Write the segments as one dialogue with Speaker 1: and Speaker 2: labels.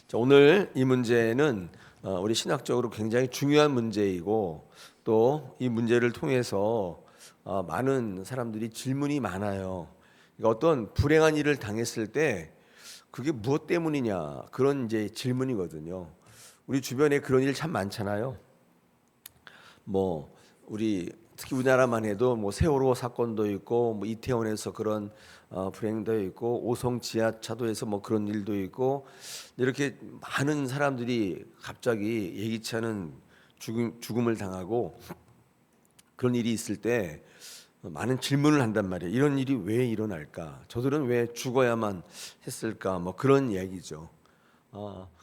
Speaker 1: 자, 오늘 이 문제는 우리 신학적으로 굉장히 중요한 문제이고 또 이 문제를 통해서 많은 사람들이 질문이 많아요. 그러니까 어떤 불행한 일을 당했을 때 그게 무엇 때문이냐 그런 이제 질문이거든요. 우리 주변에 그런 일 참 많잖아요. 뭐 우리 특히 우리나라만 해도 뭐 세월호 사건도 있고 뭐 이태원에서 그런 불행도 있고 오송 지하차도에서 뭐 그런 일도 있고 이렇게 많은 사람들이 갑자기 예기치 않은 죽음을 당하고 그런 일이 있을 때 많은 질문을 한단 말이에요. 이런 일이 왜 일어날까? 저들은 왜 죽어야만 했을까? 뭐 그런 얘기죠.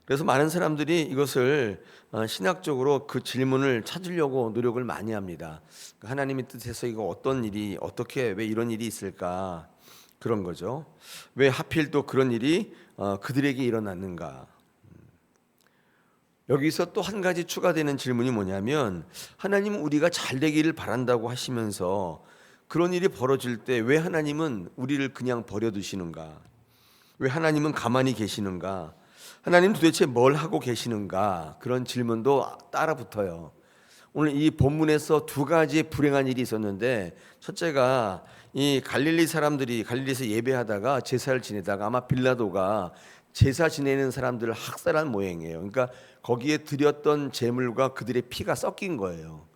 Speaker 1: 그래서 많은 사람들이 이것을 신학적으로 그 질문을 찾으려고 노력을 많이 합니다. 하나님의 뜻에서 이거 어떤 일이 어떻게 왜 이런 일이 있을까? 그런 거죠. 왜 하필 또 그런 일이 그들에게 일어났는가? 여기서 또 한 가지 추가되는 질문이 뭐냐면 하나님은 우리가 잘 되기를 바란다고 하시면서 그런 일이 벌어질 때 왜 하나님은 우리를 그냥 버려두시는가? 왜 하나님은 가만히 계시는가? 하나님 도대체 뭘 하고 계시는가? 그런 질문도 따라 붙어요. 오늘 이 본문에서 두 가지 불행한 일이 있었는데 첫째가 이 갈릴리 사람들이 갈릴리에서 예배하다가 제사를 지내다가 아마 빌라도가 제사 지내는 사람들을 학살한 모양이에요. 그러니까 거기에 드렸던 제물과 그들의 피가 섞인 거예요.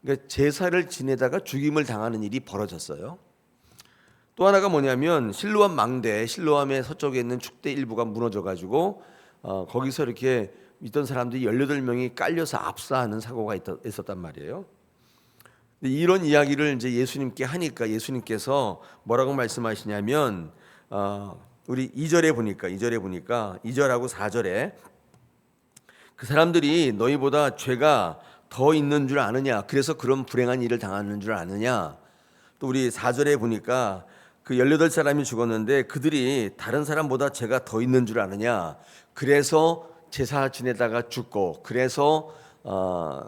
Speaker 1: 그러니까 제사를 지내다가 죽임을 당하는 일이 벌어졌어요. 또 하나가 뭐냐면 실로암 망대, 실로암의 서쪽에 있는 축대 일부가 무너져 가지고 거기서 이렇게 있던 사람들이 18명이 깔려서 압사하는 사고가 있었단 말이에요. 근데 이런 이야기를 이제 예수님께 하니까 예수님께서 뭐라고 말씀하시냐면 우리 2절하고 4절에 그 사람들이 너희보다 죄가 더 있는 줄 아느냐? 그래서 그런 불행한 일을 당하는 줄 아느냐? 또 우리 4절에 보니까 그 18사람이 죽었는데 그들이 다른 사람보다 죄가 더 있는 줄 아느냐? 그래서 제사 지내다가 죽고 그래서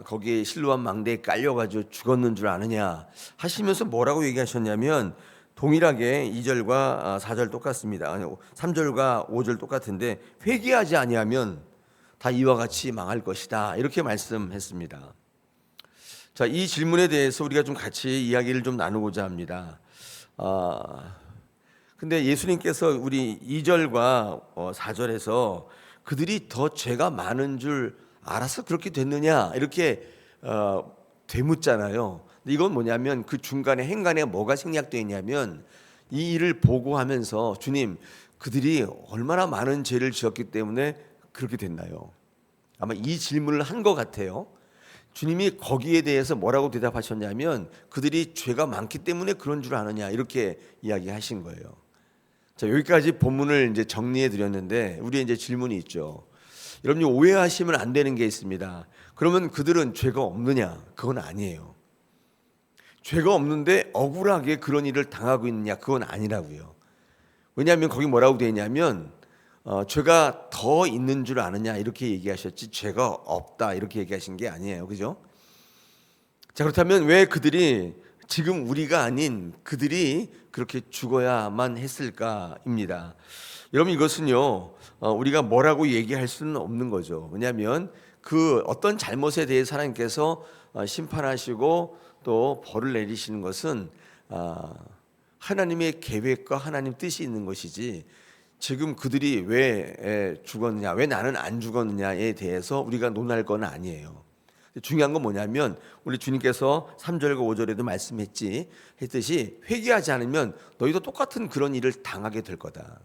Speaker 1: 거기 실로암 망대에 깔려가지고 죽었는 줄 아느냐 하시면서 뭐라고 얘기하셨냐면 동일하게 2절과 4절 똑같습니다. 아니 3절과 5절 똑같은데 회개하지 아니하면 다 이와 같이 망할 것이다 이렇게 말씀했습니다. 자, 이 질문에 대해서 우리가 좀 같이 이야기를 좀 나누고자 합니다. 근데 예수님께서 우리 2절과 4절에서 그들이 더 죄가 많은 줄 알아서 그렇게 됐느냐 이렇게 되묻잖아요. 근데 이건 뭐냐면 그 중간에 행간에 뭐가 생략되어 있냐면 이 일을 보고하면서 주님 그들이 얼마나 많은 죄를 지었기 때문에 그렇게 됐나요? 아마 이 질문을 한 것 같아요. 주님이 거기에 대해서 뭐라고 대답하셨냐면 그들이 죄가 많기 때문에 그런 줄 아느냐 이렇게 이야기하신 거예요. 자, 여기까지 본문을 이제 정리해 드렸는데 우리의 이제 질문이 있죠. 여러분이 오해하시면 안 되는 게 있습니다. 그러면 그들은 죄가 없느냐? 그건 아니에요. 죄가 없는데 억울하게 그런 일을 당하고 있느냐? 그건 아니라고요. 왜냐하면 거기 뭐라고 되어 있냐면 죄가 더 있는 줄 아느냐 이렇게 얘기하셨지 죄가 없다 이렇게 얘기하신 게 아니에요. 그죠? 자, 그렇다면 왜 그들이 지금 우리가 아닌 그들이 그렇게 죽어야만 했을까입니다. 여러분 이것은요 우리가 뭐라고 얘기할 수는 없는 거죠. 왜냐하면 그 어떤 잘못에 대해서 하나님께서 심판하시고 또 벌을 내리시는 것은 하나님의 계획과 하나님 뜻이 있는 것이지 지금 그들이 왜 죽었느냐 왜 나는 안 죽었느냐에 대해서 우리가 논할 건 아니에요. 중요한 건 뭐냐면 우리 주님께서 3절과 5절에도 했듯이 회개하지 않으면 너희도 똑같은 그런 일을 당하게 될 거다.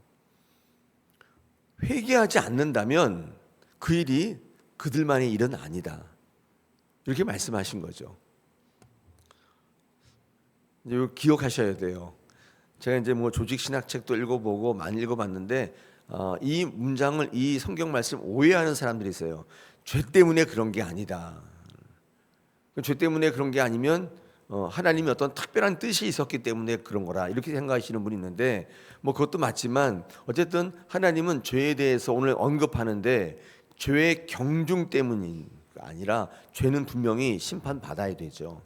Speaker 1: 회개하지 않는다면 그 일이 그들만의 일은 아니다. 이렇게 말씀하신 거죠. 이거 기억하셔야 돼요. 제가 이제 뭐 조직 신학 책도 읽어보고 많이 읽어봤는데 이 문장을 이 성경 말씀 오해하는 사람들이 있어요. 죄 때문에 그런 게 아니다. 죄 때문에 그런 게 아니면 하나님이 어떤 특별한 뜻이 있었기 때문에 그런 거라 이렇게 생각하시는 분이 있는데 뭐 그것도 맞지만 어쨌든 하나님은 죄에 대해서 오늘 언급하는데 죄의 경중 때문이 아니라 죄는 분명히 심판받아야 되죠.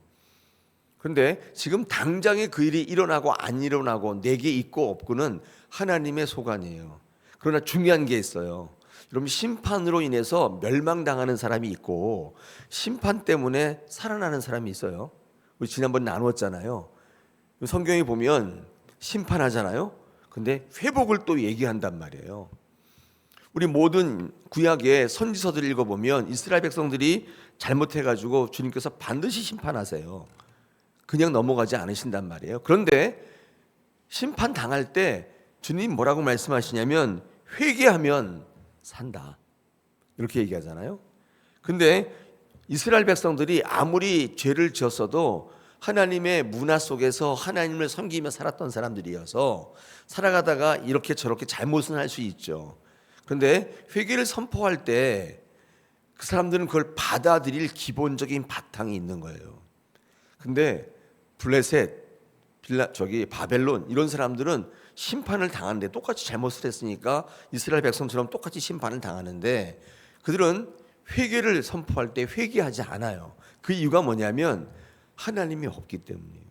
Speaker 1: 그런데 지금 당장에 그 일이 일어나고 안 일어나고 내게 있고 없고는 하나님의 소관이에요. 그러나 중요한 게 있어요. 여러분, 심판으로 인해서 멸망당하는 사람이 있고 심판 때문에 살아나는 사람이 있어요. 우리 지난번 나누었잖아요. 성경에 보면 심판하잖아요. 근데 회복을 또 얘기한단 말이에요. 우리 모든 구약의 선지서들 읽어보면 이스라엘 백성들이 잘못해가지고 주님께서 반드시 심판하세요. 그냥 넘어가지 않으신단 말이에요. 그런데 심판 당할 때 주님 뭐라고 말씀하시냐면 회개하면 산다, 이렇게 얘기하잖아요. 근데 이스라엘 백성들이 아무리 죄를 지었어도 하나님의 문화 속에서 하나님을 섬기며 살았던 사람들이어서 살아가다가 이렇게 저렇게 잘못은 할 수 있죠. 그런데 회개를 선포할 때 그 사람들은 그걸 받아들일 기본적인 바탕이 있는 거예요. 근데 블레셋, 바벨론 이런 사람들은 심판을 당하는데 똑같이 잘못을 했으니까 이스라엘 백성처럼 똑같이 심판을 당하는데 그들은 회개를 선포할 때 회개하지 않아요. 그 이유가 뭐냐면 하나님이 없기 때문이에요.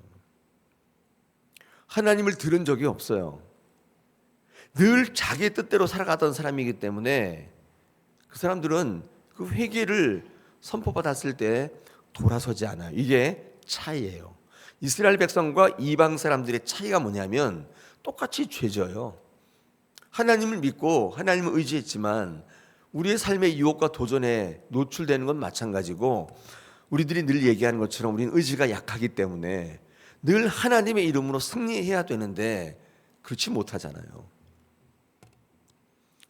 Speaker 1: 하나님을 들은 적이 없어요. 늘 자기의 뜻대로 살아가던 사람이기 때문에 그 사람들은 그 회개를 선포받았을 때 돌아서지 않아요. 이게 차이예요. 이스라엘 백성과 이방 사람들의 차이가 뭐냐면 똑같이 죄져요. 하나님을 믿고 하나님을 의지했지만 우리의 삶의 유혹과 도전에 노출되는 건 마찬가지고 우리들이 늘 얘기하는 것처럼 우리는 의지가 약하기 때문에 늘 하나님의 이름으로 승리해야 되는데 그렇지 못하잖아요.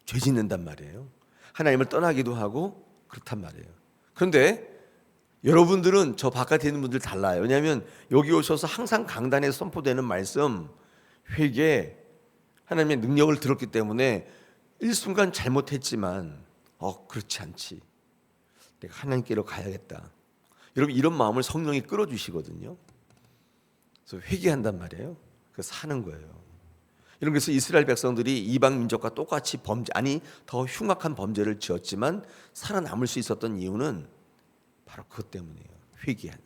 Speaker 1: 죄 짓는단 말이에요. 하나님을 떠나기도 하고 그렇단 말이에요. 그런데 여러분들은 저 바깥에 있는 분들 달라요. 왜냐하면 여기 오셔서 항상 강단에 선포되는 말씀, 회개, 하나님의 능력을 들었기 때문에 일순간 잘못했지만 그렇지 않지, 내가 하나님께로 가야겠다, 여러분 이런 마음을 성령이 끌어주시거든요. 그래서 회개한단 말이에요. 그래서 사는 거예요. 여러분, 그래서 이스라엘 백성들이 이방 민족과 똑같이 더 흉악한 범죄를 지었지만 살아남을 수 있었던 이유는 바로 그것 때문이에요. 회개한.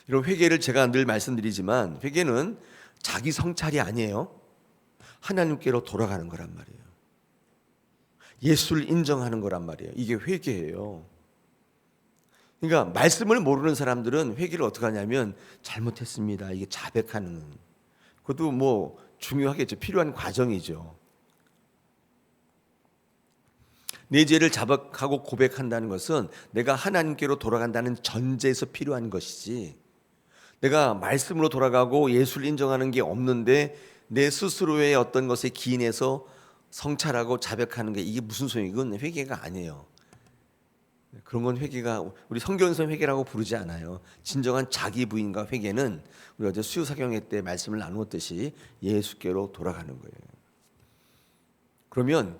Speaker 1: 이런 회개를 제가 늘 말씀드리지만 회개는 자기 성찰이 아니에요. 하나님께로 돌아가는 거란 말이에요. 예수를 인정하는 거란 말이에요. 이게 회개예요. 그러니까 말씀을 모르는 사람들은 회개를 어떻게 하냐면 잘못했습니다, 이게 자백하는, 그것도 뭐 중요하겠죠. 필요한 과정이죠. 내 죄를 자백하고 고백한다는 것은 내가 하나님께로 돌아간다는 전제에서 필요한 것이지, 내가 말씀으로 돌아가고 예수를 인정하는 게 없는데 내 스스로의 어떤 것에 기인해서 성찰하고 자백하는 게 이게 무슨 소용이에요? 이건 회개가 아니에요. 그런 건 회개가, 우리 성경에서 회개라고 부르지 않아요. 진정한 자기 부인과 회개는 우리 어제 수요사경회 때 말씀을 나누었듯이 예수께로 돌아가는 거예요. 그러면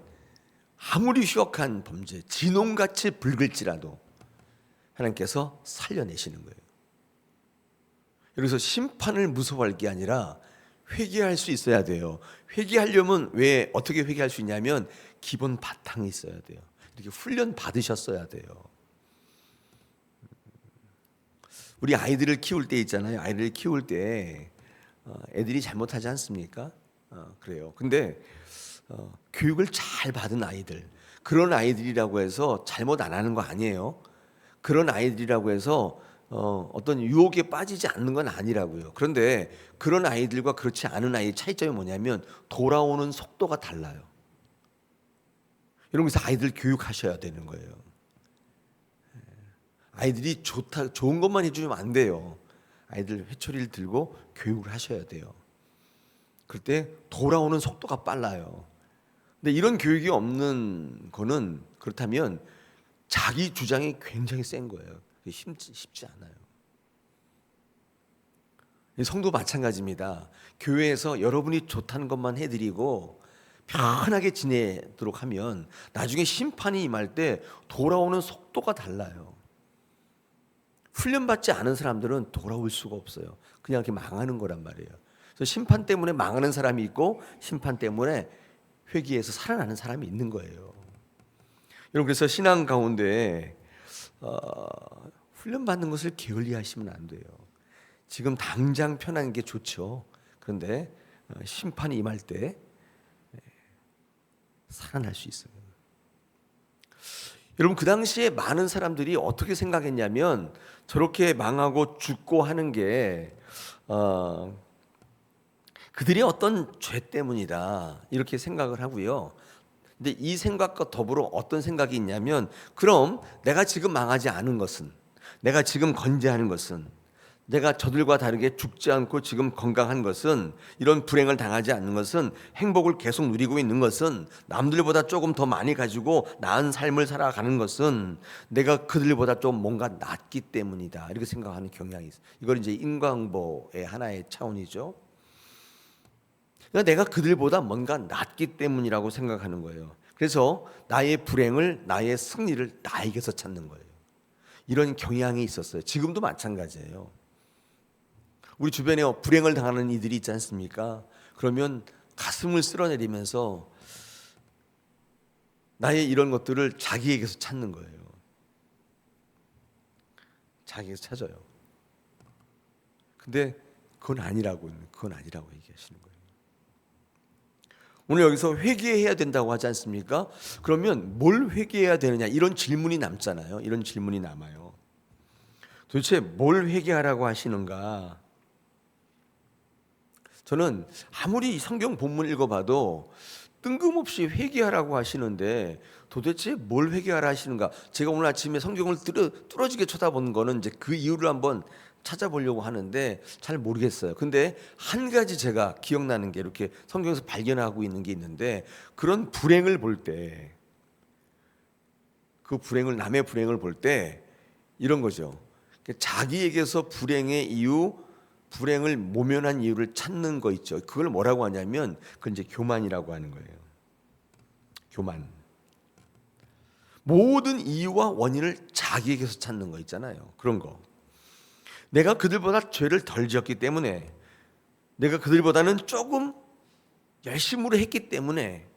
Speaker 1: 아무리 흉악한 범죄, 진홍같이 붉을지라도 하나님께서 살려내시는 거예요. 그래서 심판을 무서워할 게 아니라 회개할 수 있어야 돼요. 회개하려면 어떻게 회개할 수 있냐면 기본 바탕이 있어야 돼요. 이렇게 훈련 받으셨어야 돼요. 우리 아이들을 키울 때 있잖아요. 아이들을 키울 때 애들이 잘못하지 않습니까? 그래요. 근데 교육을 잘 받은 아이들, 그런 아이들이라고 해서 잘못 안 하는 거 아니에요. 그런 아이들이라고 해서 어떤 유혹에 빠지지 않는 건 아니라고요. 그런데 그런 아이들과 그렇지 않은 아이의 차이점이 뭐냐면 돌아오는 속도가 달라요. 이런 것에서 아이들 교육하셔야 되는 거예요. 아이들이 좋은 것만 해주면 안 돼요. 아이들 회초리를 들고 교육을 하셔야 돼요. 그럴 때 돌아오는 속도가 빨라요. 근데 이런 교육이 없는 거는, 그렇다면 자기 주장이 굉장히 센 거예요. 쉽지 않아요. 성도 마찬가지입니다. 교회에서 여러분이 좋다는 것만 해드리고 편하게 지내도록 하면 나중에 심판이 임할 때 돌아오는 속도가 달라요. 훈련받지 않은 사람들은 돌아올 수가 없어요. 그냥 이렇게 망하는 거란 말이에요. 그래서 심판 때문에 망하는 사람이 있고 심판 때문에 회개해서 살아나는 사람이 있는 거예요. 여러분, 그래서 신앙 가운데 훈련받는 것을 게을리하시면 안 돼요. 지금 당장 편한 게 좋죠. 그런데 심판이 임할 때 살아날 수 있어요. 여러분 그 당시에 많은 사람들이 어떻게 생각했냐면 저렇게 망하고 죽고 하는 게 그들의 어떤 죄 때문이다 이렇게 생각을 하고요. 근데 이 생각과 더불어 어떤 생각이 있냐면 그럼 내가 지금 망하지 않은 것은, 내가 지금 건재하는 것은, 내가 저들과 다르게 죽지 않고 지금 건강한 것은, 이런 불행을 당하지 않는 것은, 행복을 계속 누리고 있는 것은, 남들보다 조금 더 많이 가지고 나은 삶을 살아가는 것은 내가 그들보다 좀 뭔가 낫기 때문이다 이렇게 생각하는 경향이 있어요. 이걸 이제 인과응보의 하나의 차원이죠. 그러니까 내가 그들보다 뭔가 낫기 때문이라고 생각하는 거예요. 그래서 나의 불행을, 나의 승리를 나에게서 찾는 거예요. 이런 경향이 있었어요. 지금도 마찬가지예요. 우리 주변에 불행을 당하는 이들이 있지 않습니까? 그러면 가슴을 쓸어내리면서 나의 이런 것들을 자기에게서 찾는 거예요. 자기에게서 찾아요. 근데 그건 아니라고 얘기하시는 거예요. 오늘 여기서 회개해야 된다고 하지 않습니까? 그러면 뭘 회개해야 되느냐 이런 질문이 남잖아요. 이런 질문이 남아요. 도대체 뭘 회개하라고 하시는가? 저는 아무리 성경 본문 읽어봐도 뜬금없이 회개하라고 하시는데 도대체 뭘 회개하라 하시는가? 제가 오늘 아침에 성경을 뚫어지게 쳐다본 거는 이제 그 이유를 한번 찾아보려고 하는데 잘 모르겠어요. 근데 한 가지 제가 기억나는 게 이렇게 성경에서 발견하고 있는 게 있는데 그런 불행을 볼 때, 그 불행을, 남의 불행을 볼 때 이런 거죠. 자기에게서 불행의 이유, 불행을 모면한 이유를 찾는 거 있죠. 그걸 뭐라고 하냐면 그건 이제 교만이라고 하는 거예요. 교만. 모든 이유와 원인을 자기에게서 찾는 거 있잖아요. 그런 거. 내가 그들보다 죄를 덜 지었기 때문에, 내가 그들보다는 조금 열심으로 했기 때문에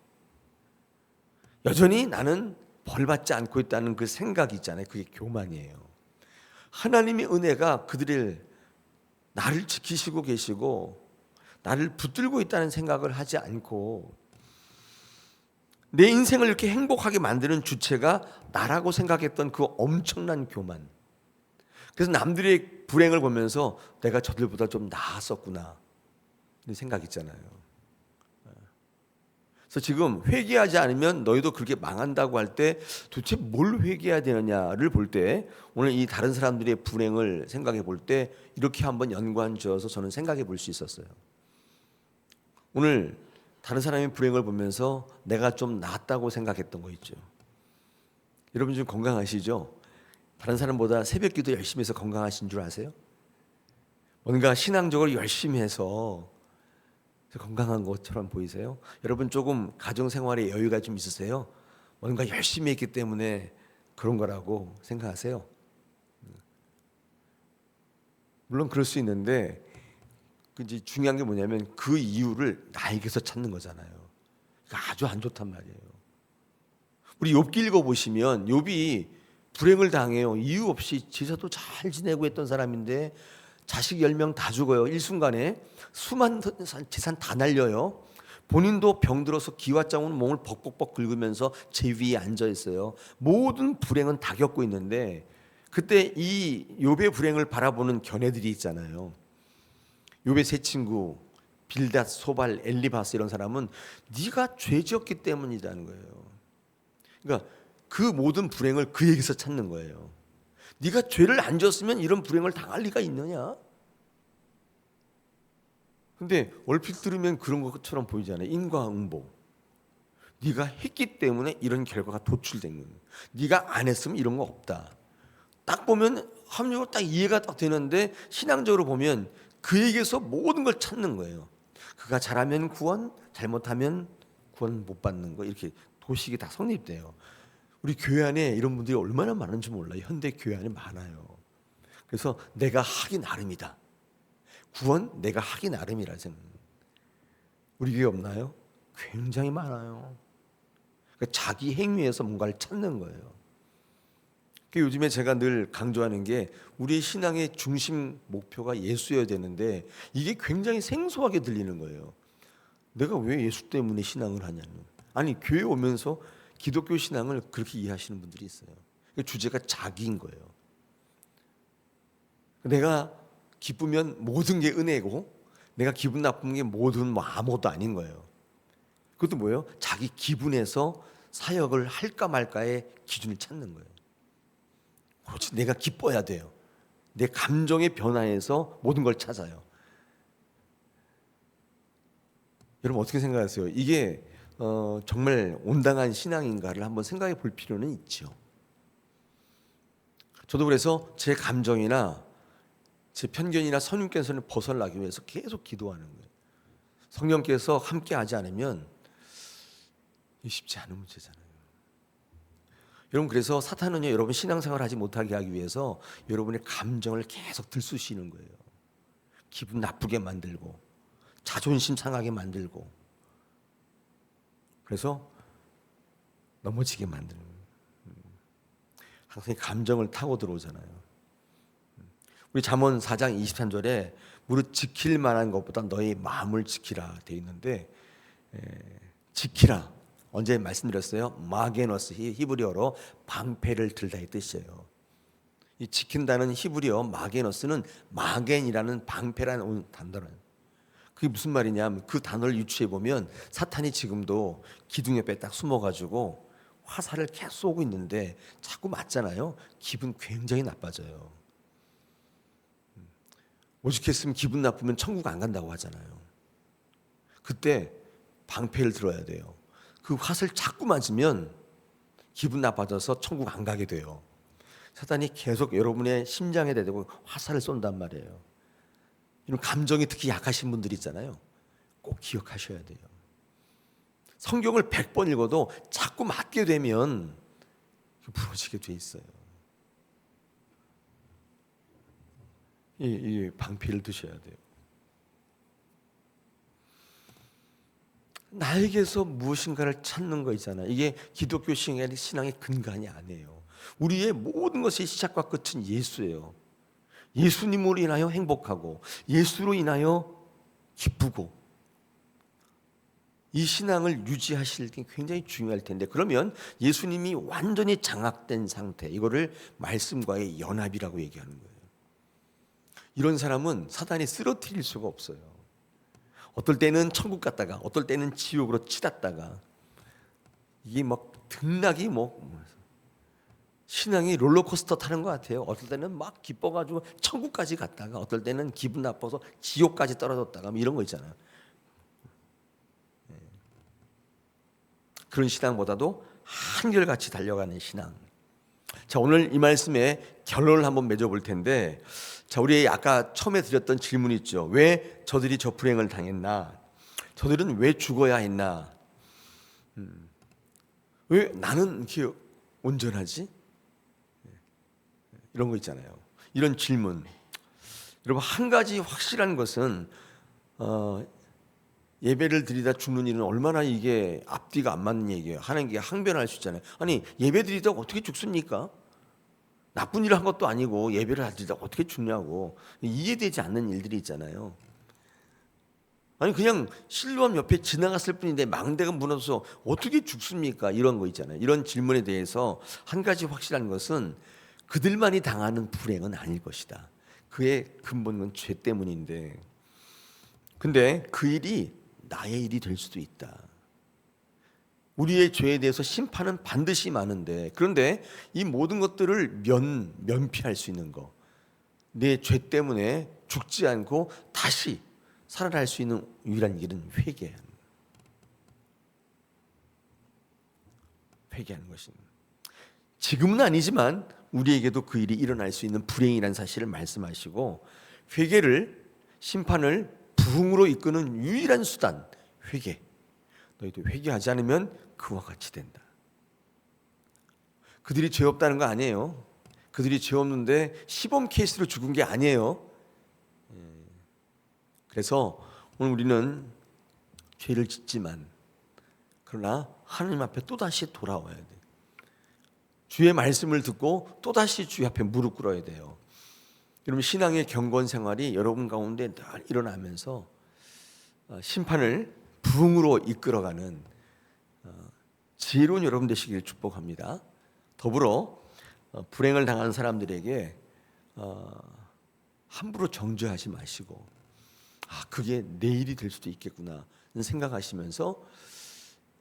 Speaker 1: 여전히 나는 벌 받지 않고 있다는 그 생각이 있잖아요. 그게 교만이에요. 하나님의 은혜가 그들을, 나를 지키시고 계시고 나를 붙들고 있다는 생각을 하지 않고 내 인생을 이렇게 행복하게 만드는 주체가 나라고 생각했던 그 엄청난 교만. 그래서 남들의 불행을 보면서 내가 저들보다 좀 나았었구나 이런 생각 있잖아요. 그래서 지금 회개하지 않으면 너희도 그렇게 망한다고 할 때 도대체 뭘 회개해야 되느냐를 볼 때 오늘 이 다른 사람들의 불행을 생각해 볼 때 이렇게 한번 연관 지어서 저는 생각해 볼 수 있었어요. 오늘 다른 사람의 불행을 보면서 내가 좀 낫다고 생각했던 거 있죠. 여러분 좀 건강하시죠? 다른 사람보다 새벽 기도 열심히 해서 건강하신 줄 아세요? 뭔가 신앙적으로 열심히 해서 건강한 것처럼 보이세요? 여러분 조금 가정생활에 여유가 좀 있으세요? 뭔가 열심히 했기 때문에 그런 거라고 생각하세요? 물론 그럴 수 있는데 이제 중요한 게 뭐냐면 그 이유를 나에게서 찾는 거잖아요. 그러니까 아주 안 좋단 말이에요. 우리 욥기 읽어보시면 욥이 불행을 당해요. 이유 없이 제사도 잘 지내고 했던 사람인데 자식 10명 다 죽어요. 일순간에 수많은 재산 다 날려요. 본인도 병들어서 기와장으로 몸을 벅벅벅 긁으면서 제 위에 앉아 있어요. 모든 불행은 다 겪고 있는데 그때 이 욥의 불행을 바라보는 견해들이 있잖아요. 욥의 세 친구 빌닷, 소발, 엘리바스 이런 사람은 네가 죄 지었기 때문이라는 거예요. 그러니까 그 모든 불행을 그에게서 찾는 거예요. 네가 죄를 안 지었으면 이런 불행을 당할 리가 있느냐? 근데 얼핏 들으면 그런 것처럼 보이잖아요. 인과응보. 네가 했기 때문에 이런 결과가 도출된 거예요. 네가 안 했으면 이런 거 없다. 딱 보면 합리적으로 딱 이해가 딱 되는데 신앙적으로 보면 그에게서 모든 걸 찾는 거예요. 그가 잘하면 구원, 잘못하면 구원 못 받는 거 이렇게 도식이 다 성립돼요. 우리 교회 안에 이런 분들이 얼마나 많은지 몰라요. 현대 교회 안에 많아요. 그래서 내가 하기 나름이다. 구원 내가 하기 나름이라 생각. 우리 교회 없나요? 굉장히 많아요. 그러니까 자기 행위에서 뭔가를 찾는 거예요. 요즘에 제가 늘 강조하는 게 우리의 신앙의 중심 목표가 예수여야 되는데 이게 굉장히 생소하게 들리는 거예요. 내가 왜 예수 때문에 신앙을 하냐는. 아니 교회 오면서 기독교 신앙을 그렇게 이해하시는 분들이 있어요. 주제가 자기인 거예요. 내가 기쁘면 모든 게 은혜고, 내가 기분 나쁜 게 모든 아무것도 아닌 거예요. 그것도 뭐예요? 자기 기분에서 사역을 할까 말까의 기준을 찾는 거예요. 그렇지, 내가 기뻐야 돼요. 내 감정의 변화에서 모든 걸 찾아요. 여러분 어떻게 생각하세요? 이게 정말 온당한 신앙인가를 한번 생각해 볼 필요는 있죠. 저도 그래서 제 감정이나 제 편견이나 선입견에서는 벗어나기 위해서 계속 기도하는 거예요. 성령께서 함께 하지 않으면 쉽지 않은 문제잖아요. 여러분, 그래서 사탄은요, 여러분 신앙생활 하지 못하게 하기 위해서 여러분의 감정을 계속 들쑤시는 거예요. 기분 나쁘게 만들고 자존심 상하게 만들고, 그래서 넘어지게 만드는 거예요. 항상 감정을 타고 들어오잖아요. 우리 잠언 4장 23절에 무릇 지킬 만한 것보다 너희 마음을 지키라 되어 있는데, 지키라 언제 말씀드렸어요? 마게너스, 히브리어로 방패를 들다의 뜻이에요. 이 지킨다는 히브리어 마게너스는 마겐이라는 방패라는 단어예요. 그게 무슨 말이냐면, 그 단어를 유추해 보면 사탄이 지금도 기둥 옆에 딱 숨어가지고 화살을 계속 쏘고 있는데 자꾸 맞잖아요. 기분 굉장히 나빠져요. 오죽했으면 기분 나쁘면 천국 안 간다고 하잖아요. 그때 방패를 들어야 돼요. 그 화살 자꾸 맞으면 기분 나빠져서 천국 안 가게 돼요. 사탄이 계속 여러분의 심장에 대고 화살을 쏜단 말이에요. 이런 감정이 특히 약하신 분들 있잖아요. 꼭 기억하셔야 돼요. 성경을 100번 읽어도 자꾸 맞게 되면 부러지게 돼 있어요. 이 방패를 드셔야 돼요. 나에게서 무엇인가를 찾는 거 있잖아요. 이게 기독교 신앙의 근간이 아니에요. 우리의 모든 것의 시작과 끝은 예수예요. 예수님으로 인하여 행복하고 예수로 인하여 기쁘고, 이 신앙을 유지하실 게 굉장히 중요할 텐데, 그러면 예수님이 완전히 장악된 상태, 이거를 말씀과의 연합이라고 얘기하는 거예요. 이런 사람은 사단이 쓰러뜨릴 수가 없어요. 어떨 때는 천국 갔다가 어떨 때는 지옥으로 치닫다가, 이게 막 등락이 신앙이 롤러코스터 타는 것 같아요. 어떨 때는 막 기뻐가지고 천국까지 갔다가 어떨 때는 기분 나빠서 지옥까지 떨어졌다가 이런 거 있잖아요. 그런 신앙보다도 한결같이 달려가는 신앙. 자, 오늘 이 말씀에 결론을 한번 맺어볼 텐데, 자, 우리 아까 처음에 드렸던 질문이 있죠. 왜 저들이 저 불행을 당했나? 저들은 왜 죽어야 했나? 왜 나는 이렇게 온전하지? 이런 거 있잖아요. 이런 질문. 여러분, 한 가지 확실한 것은 예배를 드리다 죽는 일은 얼마나 이게 앞뒤가 안 맞는 얘기예요. 하나님께 항변할 수 있잖아요. 아니, 예배 드리다 어떻게 죽습니까? 나쁜 일을 한 것도 아니고 예배를 드리다 어떻게 죽냐고. 이해되지 않는 일들이 있잖아요. 아니, 그냥 실로암 옆에 지나갔을 뿐인데 망대가 무너져서 어떻게 죽습니까? 이런 거 있잖아요. 이런 질문에 대해서 한 가지 확실한 것은 그들만이 당하는 불행은 아닐 것이다. 그의 근본은 죄 때문인데, 근데 그 일이 나의 일이 될 수도 있다. 우리의 죄에 대해서 심판은 반드시 많은데, 그런데 이 모든 것들을 면피할 수 있는 거, 내 죄 때문에 죽지 않고 다시 살아날 수 있는 유일한 길은 회개하는 것입니다. 지금은 아니지만 우리에게도 그 일이 일어날 수 있는 불행이라는 사실을 말씀하시고, 회개를, 심판을 부흥으로 이끄는 유일한 수단, 회개. 너희도 회개하지 않으면 그와 같이 된다. 그들이 죄 없다는 거 아니에요. 그들이 죄 없는데 시범 케이스로 죽은 게 아니에요. 그래서 오늘 우리는 죄를 짓지만, 그러나 하나님 앞에 또다시 돌아와야 돼. 주의 말씀을 듣고 또다시 주의 앞에 무릎 꿇어야 돼요. 여러분, 신앙의 경건 생활이 여러분 가운데 늘 일어나면서 심판을 부흥으로 이끌어가는 지혜로운 여러분 되시기를 축복합니다. 더불어 불행을 당하는 사람들에게 함부로 정죄하지 마시고 그게 내 일이 될 수도 있겠구나 생각하시면서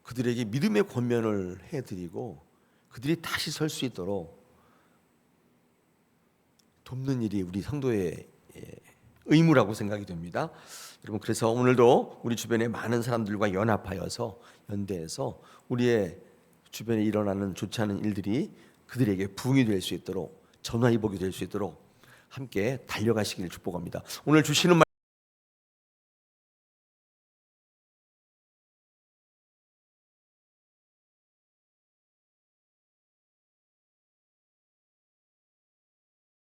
Speaker 1: 그들에게 믿음의 권면을 해드리고 그들이 다시 설 수 있도록 돕는 일이 우리 성도의 의무라고 생각이 됩니다. 여러분, 그래서 오늘도 우리 주변에 많은 사람들과 연합하여서 연대해서 우리의 주변에 일어나는 좋지 않은 일들이 그들에게 부흥이 될 수 있도록 전화위복이 될 수 있도록 함께 달려가시기를 축복합니다. 오늘 주시는